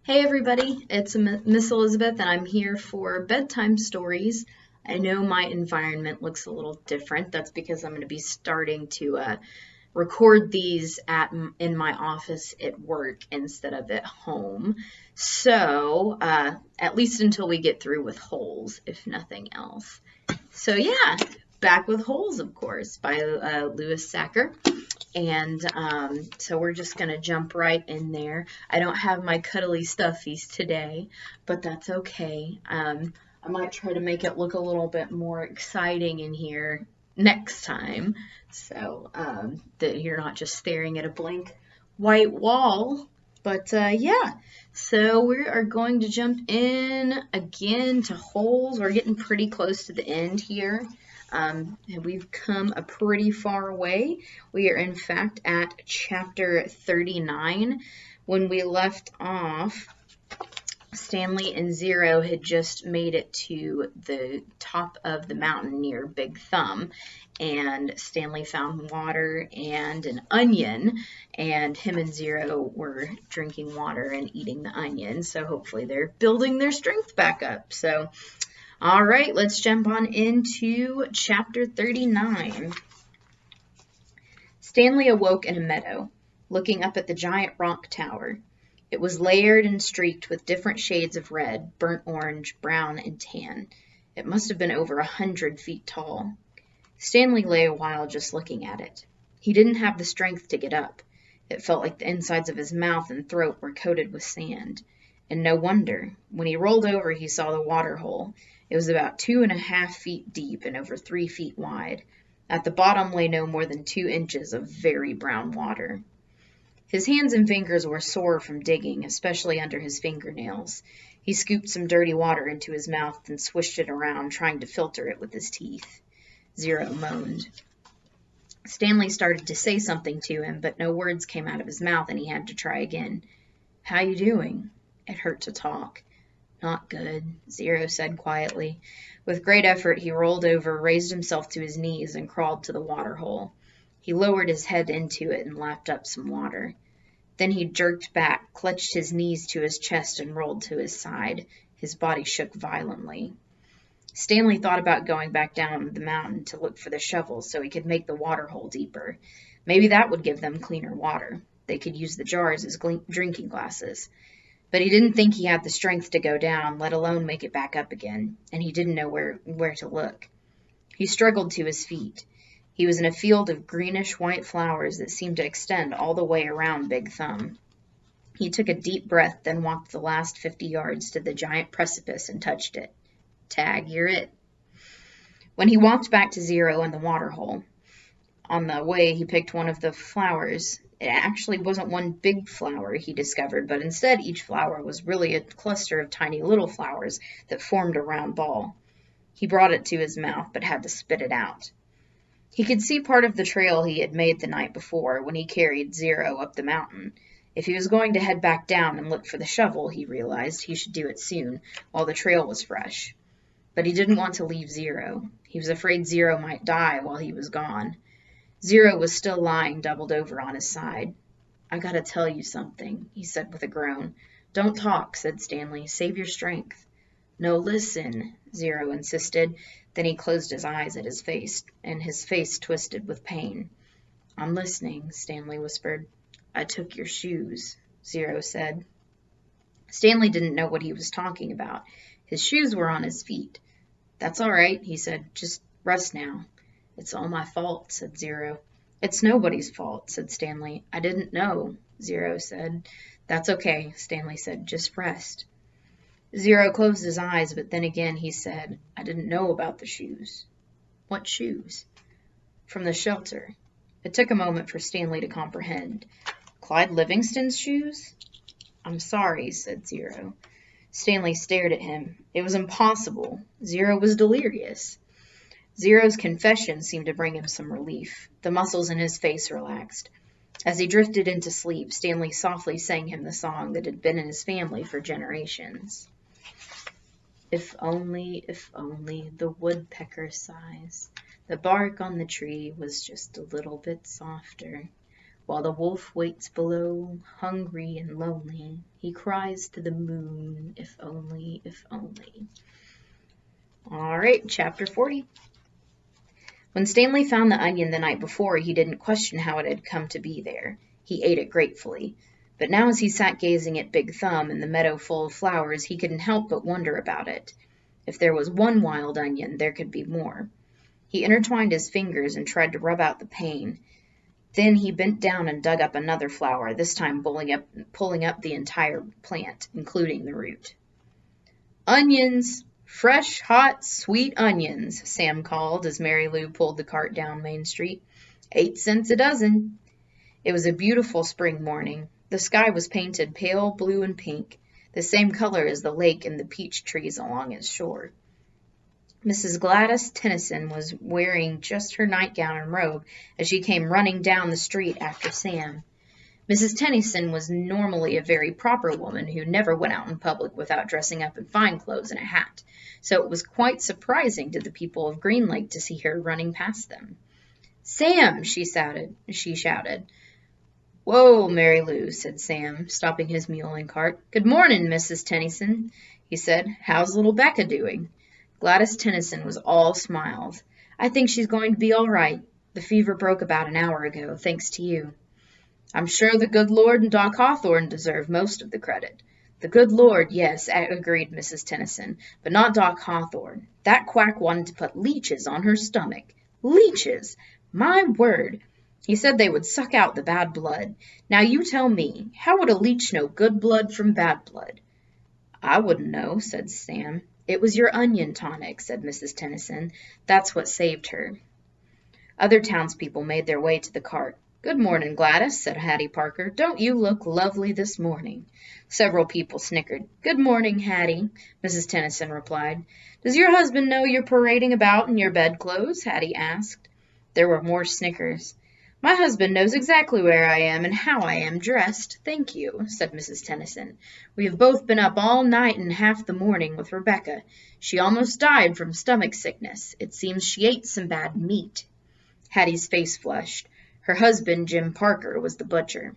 Hey everybody, it's Miss Elizabeth and I'm here for bedtime stories. I know my environment looks a little different. That's because I'm going to be starting to record these in my office at work instead of at home. So, at least until we get through with Holes, if nothing else. So yeah, back with Holes, of course, by Louis Sacker. And so we're just going to jump right in there. I don't have my cuddly stuffies today, but that's okay. I might try to make it look a little bit more exciting in here next time, so that you're not just staring at a blank white wall. But yeah, so we are going to jump in again to Holes. We're getting pretty close to the end here. And we've come a pretty far way. We are in fact at chapter 39. When we left off, Stanley and Zero had just made it to the top of the mountain near Big Thumb, and Stanley found water and an onion, and him and Zero were drinking water and eating the onion, so hopefully they're building their strength back up. So all right, let's jump on into chapter 39. Stanley awoke in a meadow, looking up at the giant rock tower. It was layered and streaked with different shades of red, burnt orange, brown, and tan. It must have been over 100 feet tall. Stanley lay a while just looking at it. He didn't have the strength to get up. It felt like the insides of his mouth and throat were coated with sand. And no wonder. When he rolled over, he saw the water hole. It was about 2.5 feet deep and over 3 feet wide. At the bottom lay no more than 2 inches of very brown water. His hands and fingers were sore from digging, especially under his fingernails. He scooped some dirty water into his mouth and swished it around, trying to filter it with his teeth. Zero moaned. Stanley started to say something to him, but no words came out of his mouth, and he had to try again. "How you doing?" It hurt to talk. "Not good," Zero said quietly. With great effort, he rolled over, raised himself to his knees, and crawled to the water hole. He lowered his head into it and lapped up some water. Then he jerked back, clutched his knees to his chest, and rolled to his side. His body shook violently. Stanley thought about going back down the mountain to look for the shovels so he could make the water hole deeper. Maybe that would give them cleaner water. They could use the jars as drinking glasses. But he didn't think he had the strength to go down, let alone make it back up again, and he didn't know where to look. He struggled to his feet. He was in a field of greenish-white flowers that seemed to extend all the way around Big Thumb. He took a deep breath, then walked the last 50 yards to the giant precipice and touched it. Tag, you're it. When he walked back to Zero and the water hole, on the way he picked one of the flowers. It actually wasn't one big flower, he discovered, but instead each flower was really a cluster of tiny little flowers that formed a round ball. He brought it to his mouth, but had to spit it out. He could see part of the trail he had made the night before when he carried Zero up the mountain. If he was going to head back down and look for the shovel, he realized he should do it soon, while the trail was fresh. But he didn't want to leave Zero. He was afraid Zero might die while he was gone. Zero was still lying doubled over on his side. "I gotta tell you something," he said with a groan. "Don't talk," said Stanley. "Save your strength." "No, listen," Zero insisted. Then he closed his eyes at his face, and his face twisted with pain. "I'm listening," Stanley whispered. "I took your shoes," Zero said. Stanley didn't know what he was talking about. His shoes were on his feet. "That's all right," he said. "Just rest now." "It's all my fault," said Zero. "It's nobody's fault," said Stanley. "I didn't know," Zero said. "That's okay," Stanley said. "Just rest." Zero closed his eyes, but then again he said, "I didn't know about the shoes." "What shoes?" "From the shelter." It took a moment for Stanley to comprehend. "Clyde Livingston's shoes?" "I'm sorry," said Zero. Stanley stared at him. It was impossible. Zero was delirious. Zero's confession seemed to bring him some relief. The muscles in his face relaxed. As he drifted into sleep, Stanley softly sang him the song that had been in his family for generations. If only the woodpecker sighs, the bark on the tree was just a little bit softer. While the wolf waits below, hungry and lonely, he cries to the moon, if only, if only. All right, chapter 40. When Stanley found the onion the night before, he didn't question how it had come to be there. He ate it gratefully. But now as he sat gazing at Big Thumb in the meadow full of flowers, he couldn't help but wonder about it. If there was one wild onion, there could be more. He intertwined his fingers and tried to rub out the pain. Then he bent down and dug up another flower, this time pulling up the entire plant, including the root. "Onions! Fresh, hot, sweet onions," Sam called as Mary Lou pulled the cart down Main Street. 8 cents a dozen. It was a beautiful spring morning. The sky was painted pale blue and pink, the same color as the lake and the peach trees along its shore. Mrs. Gladys Tennyson was wearing just her nightgown and robe as she came running down the street after Sam. Mrs. Tennyson was normally a very proper woman who never went out in public without dressing up in fine clothes and a hat, so it was quite surprising to the people of Green Lake to see her running past them. "Sam!" she shouted. "Whoa, Mary Lou," said Sam, stopping his mule and cart. "Good morning, Mrs. Tennyson," he said. "How's little Becca doing?" Gladys Tennyson was all smiles. "I think she's going to be all right. The fever broke about an hour ago, thanks to you." "I'm sure the good Lord and Doc Hawthorne deserve most of the credit." "The good Lord, yes," agreed Mrs. Tennyson, "but not Doc Hawthorne. That quack wanted to put leeches on her stomach." "Leeches! My word! He said they would suck out the bad blood. Now you tell me, how would a leech know good blood from bad blood?" "I wouldn't know," said Sam. "It was your onion tonic," said Mrs. Tennyson. "That's what saved her." Other townspeople made their way to the cart. "Good morning, Gladys," said Hattie Parker. "Don't you look lovely this morning?" Several people snickered. "Good morning, Hattie," Mrs. Tennyson replied. "Does your husband know you're parading about in your bedclothes?" Hattie asked. There were more snickers. "My husband knows exactly where I am and how I am dressed, thank you," said Mrs. Tennyson. "We have both been up all night and half the morning with Rebecca. She almost died from stomach sickness. It seems she ate some bad meat." Hattie's face flushed. Her husband, Jim Parker, was the butcher.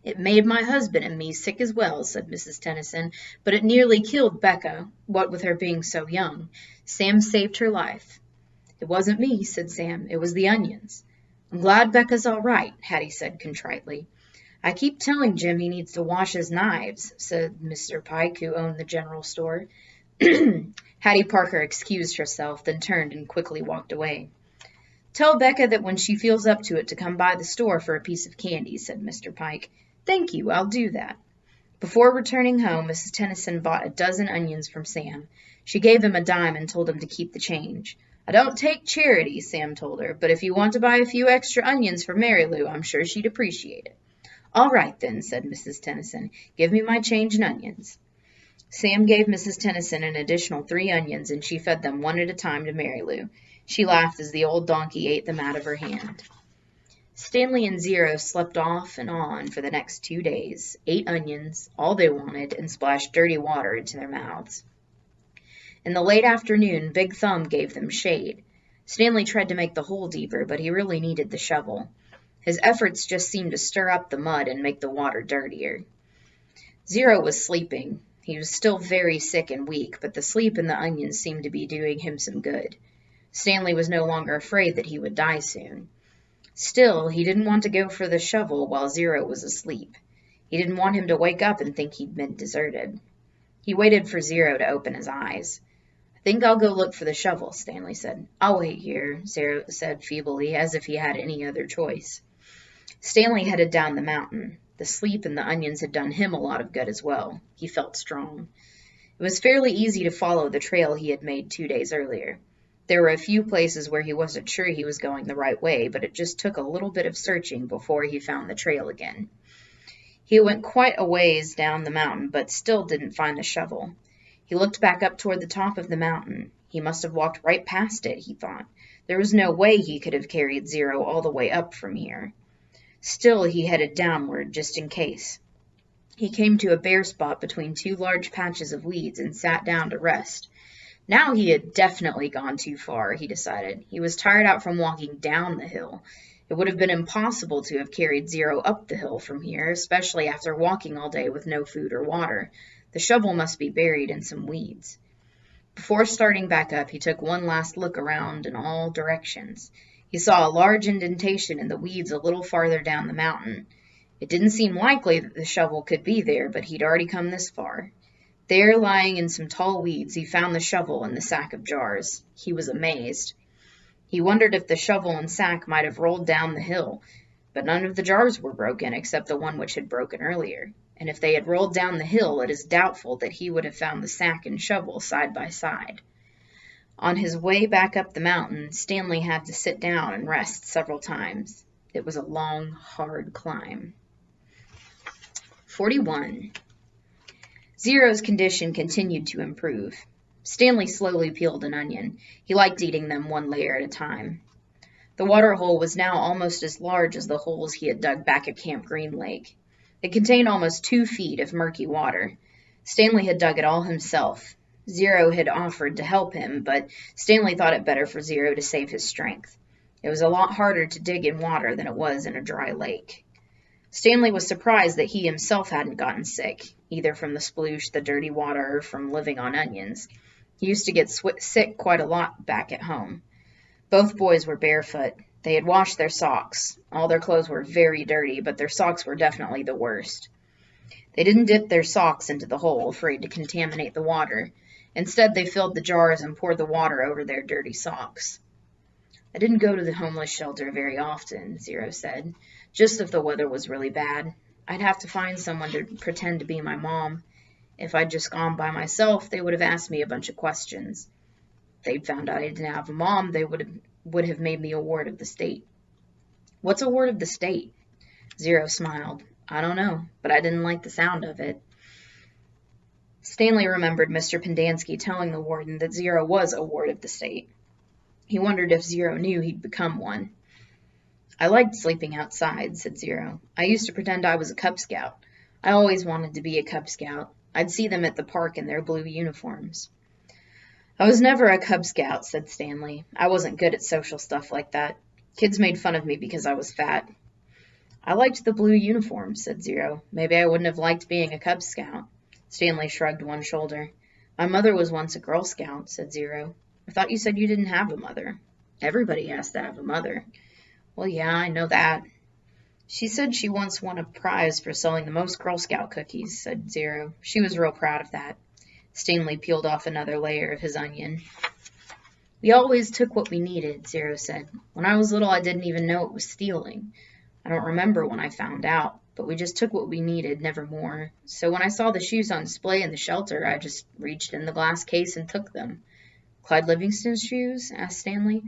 "It made my husband and me sick as well," said Mrs. Tennyson, "but it nearly killed Becca, what with her being so young. Sam saved her life." "It wasn't me," said Sam. "It was the onions." "I'm glad Becca's all right," Hattie said contritely. "I keep telling Jim he needs to wash his knives," said Mr. Pike, who owned the general store. Hattie Parker excused herself, then turned and quickly walked away. "Tell Becca that when she feels up to it to come by the store for a piece of candy," said Mr. Pike. "Thank you, I'll do that." Before returning home, Mrs. Tennyson bought a dozen onions from Sam. She gave him a dime and told him to keep the change. "I don't take charity," Sam told her, "but if you want to buy a few extra onions for Mary Lou, I'm sure she'd appreciate it." "All right, then," said Mrs. Tennyson. "Give me my change in onions." Sam gave Mrs. Tennyson an additional 3 onions, and she fed them one at a time to Mary Lou. She laughed as the old donkey ate them out of her hand. Stanley and Zero slept off and on for the next 2 days, ate onions, all they wanted, and splashed dirty water into their mouths. In the late afternoon, Big Thumb gave them shade. Stanley tried to make the hole deeper, but he really needed the shovel. His efforts just seemed to stir up the mud and make the water dirtier. Zero was sleeping. He was still very sick and weak, but the sleep and the onions seemed to be doing him some good. Stanley was no longer afraid that he would die soon. Still, he didn't want to go for the shovel while Zero was asleep. He didn't want him to wake up and think he'd been deserted. He waited for Zero to open his eyes. "I think I'll go look for the shovel," Stanley said. "I'll wait here," Zero said feebly, as if he had any other choice. Stanley headed down the mountain. The sleep and the onions had done him a lot of good as well. He felt strong. It was fairly easy to follow the trail he had made 2 days earlier. There were a few places where he wasn't sure he was going the right way, but it just took a little bit of searching before he found the trail again. He went quite a ways down the mountain, but still didn't find the shovel. He looked back up toward the top of the mountain. He must have walked right past it, he thought. There was no way he could have carried Zero all the way up from here. Still, he headed downward, just in case. He came to a bare spot between 2 large patches of weeds and sat down to rest. Now he had definitely gone too far, he decided. He was tired out from walking down the hill. It It would have been impossible to have carried Zero up the hill from here, especially after walking all day with no food or water. The shovel must be buried in some weeds. Before starting back up, he took one last look around in all directions. He saw a large indentation in the weeds a little farther down the mountain. It didn't seem likely that the shovel could be there, but he'd already come this far. There, lying in some tall weeds, he found the shovel and the sack of jars. He was amazed. He wondered if the shovel and sack might have rolled down the hill, but none of the jars were broken except the one which had broken earlier. And if they had rolled down the hill, it is doubtful that he would have found the sack and shovel side by side. On his way back up the mountain, Stanley had to sit down and rest several times. It was a long, hard climb. 41. Zero's condition continued to improve. Stanley slowly peeled an onion. He liked eating them one layer at a time. The water hole was now almost as large as the holes he had dug back at Camp Green Lake. It contained almost 2 feet of murky water. Stanley had dug it all himself. Zero had offered to help him, but Stanley thought it better for Zero to save his strength. It was a lot harder to dig in water than it was in a dry lake. Stanley was surprised that he himself hadn't gotten sick, either from the sploosh, the dirty water, or from living on onions. He used to get sick quite a lot back at home. Both boys were barefoot. They had washed their socks. All their clothes were very dirty, but their socks were definitely the worst. They didn't dip their socks into the hole, afraid to contaminate the water. Instead, they filled the jars and poured the water over their dirty socks. I didn't go to the homeless shelter very often, Zero said, just if the weather was really bad. I'd have to find someone to pretend to be my mom. If I'd just gone by myself, they would have asked me a bunch of questions. If they'd found out I didn't have a mom, they would have made me a ward of the state. What's a ward of the state? Zero smiled. I don't know, but I didn't like the sound of it. Stanley remembered Mr. Pendanski telling the warden that Zero was a ward of the state. He wondered if Zero knew he'd become one. I liked sleeping outside, said Zero. I used to pretend I was a Cub Scout. I always wanted to be a Cub Scout. I'd see them at the park in their blue uniforms. I was never a Cub Scout, said Stanley. I wasn't good at social stuff like that. Kids made fun of me because I was fat. I liked the blue uniforms, said Zero. Maybe I wouldn't have liked being a Cub Scout. Stanley shrugged one shoulder. My mother was once a Girl Scout, said Zero. I thought you said you didn't have a mother. Everybody has to have a mother. Well, yeah, I know that. She said she once won a prize for selling the most Girl Scout cookies, said Zero. She was real proud of that. Stanley peeled off another layer of his onion. We always took what we needed, Zero said. When I was little, I didn't even know it was stealing. I don't remember when I found out, but we just took what we needed, never more. So when I saw the shoes on display in the shelter, I just reached in the glass case and took them. Clyde Livingston's shoes? Asked Stanley.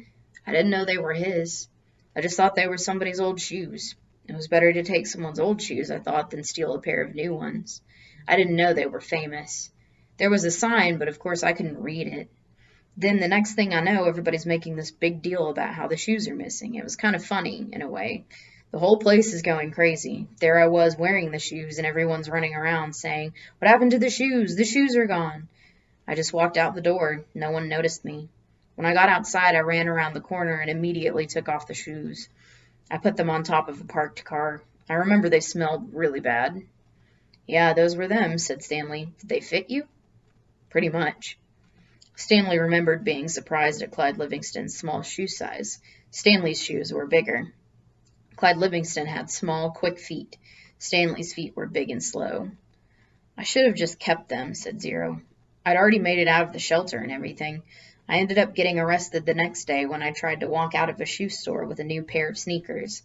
I didn't know they were his. I just thought they were somebody's old shoes. It was better to take someone's old shoes, I thought, than steal a pair of new ones. I didn't know they were famous. There was a sign, but of course I couldn't read it. Then the next thing I know, everybody's making this big deal about how the shoes are missing. It was kind of funny, in a way. The whole place is going crazy. There I was wearing the shoes, and everyone's running around saying, What happened to the shoes? The shoes are gone. I just walked out the door. No one noticed me. When I got outside, I ran around the corner and immediately took off the shoes. I put them on top of a parked car. I remember they smelled really bad. Yeah, those were them, said Stanley. Did they fit you? Pretty much. Stanley remembered being surprised at Clyde Livingston's small shoe size. Stanley's shoes were bigger. Clyde Livingston had small, quick feet. Stanley's feet were big and slow. I should have just kept them, said Zero. I'd already made it out of the shelter and everything. I ended up getting arrested the next day when I tried to walk out of a shoe store with a new pair of sneakers.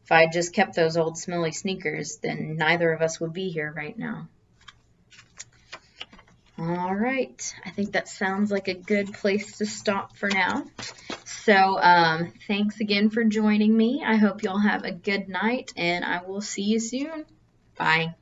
If I had just kept those old smelly sneakers, then neither of us would be here right now. All right, I think that sounds like a good place to stop for now. So thanks again for joining me. I hope you all have a good night, and I will see you soon. Bye.